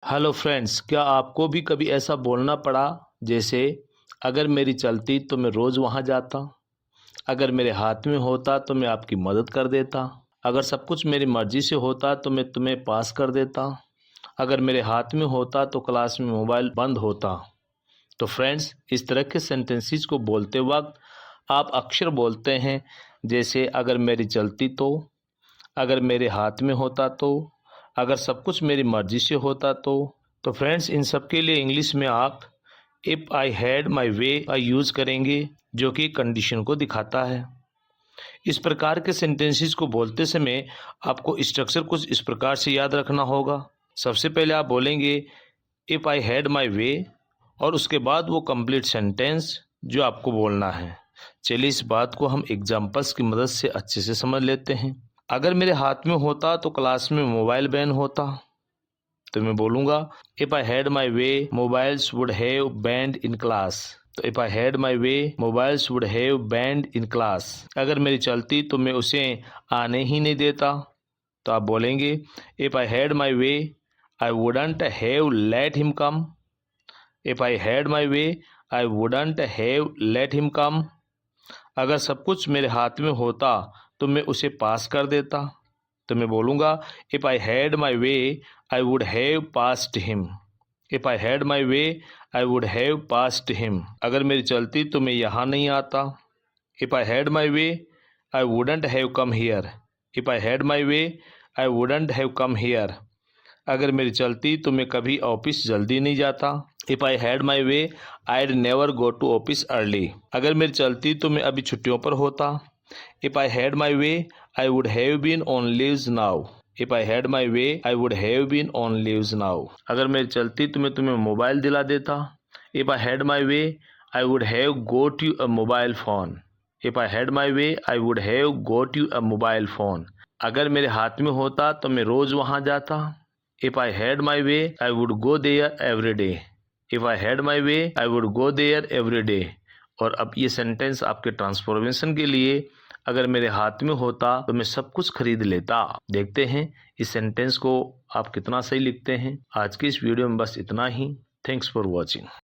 Hello friends, क्या आपको भी कभी ऐसा बोलना पड़ा जैसे अगर मेरी चलती तो मैं रोज़ वहाँ जाता, अगर मेरे हाथ में होता तो मैं आपकी मदद कर देता, अगर सब कुछ मेरी मर्ज़ी से होता तो मैं तुम्हें पास कर देता, अगर मेरे हाथ में होता तो क्लास में मोबाइल बंद होता। तो फ्रेंड्स, इस तरह के सेंटेंसेस को बोलते वक्त आप अक्सर बोलते हैं जैसे अगर मेरी चलती तो, अगर मेरे हाथ में होता तो, अगर सब कुछ मेरी मर्ज़ी से होता तो फ्रेंड्स, इन सब के लिए इंग्लिश में आप इफ़ आई हैड माई वे का यूज़ करेंगे, जो कि कंडीशन को दिखाता है। इस प्रकार के सेंटेंसेस को बोलते समय आपको स्ट्रक्चर कुछ इस प्रकार से याद रखना होगा। सबसे पहले आप बोलेंगे इफ़ आई हैड माई वे और उसके बाद वो कंप्लीट सेंटेंस जो आपको बोलना है। चलिए इस बात को हम एग्जाम्पल्स की मदद से अच्छे से समझ लेते हैं। अगर मेरे हाथ में होता तो क्लास में मोबाइल बैन होता। तो मैं बोलूँगा if I had my way mobiles would have banned in class. तो if I had my way mobiles would have banned in class. अगर मेरी चलती तो मैं उसे आने ही नहीं देता। तो आप बोलेंगे if I had my way I wouldn't have let him come. If I had my way I wouldn't have let him come. अगर सब कुछ मेरे हाथ में होता तो मैं उसे पास कर देता। तो मैं बोलूँगा if I had my way I would have passed him. If I had my way I would have passed him. अगर मेरी चलती तो मैं यहाँ नहीं आता। If I had my way I wouldn't have come here. If I had my way I wouldn't have come here. अगर मेरी चलती तो मैं कभी ऑफिस जल्दी नहीं जाता। If I had my way I'd never go to office early. अगर मेरी चलती तो मैं अभी छुट्टियों पर होता। If I had my way I would have been on leaves now. If I had my way I would have been on leaves now. अगर मेरी चलती तो मैं तुम्हें मोबाइल दिला देता। If I had my way I would have got you a mobile phone. If I had my way I would have got you a mobile phone. अगर मेरे हाथ में होता तो मैं रोज़ वहाँ जाता। If I had my way, I would go there every day. If I had my way, I would go there every day. और अब ये सेंटेंस आपके ट्रांसफॉर्मेशन के लिए अगर मेरे हाथ में होता तो मैं सब कुछ खरीद लेता। देखते हैं इस सेंटेंस को आप कितना सही लिखते हैं। आज की इस वीडियो में बस इतना ही। Thanks for watching.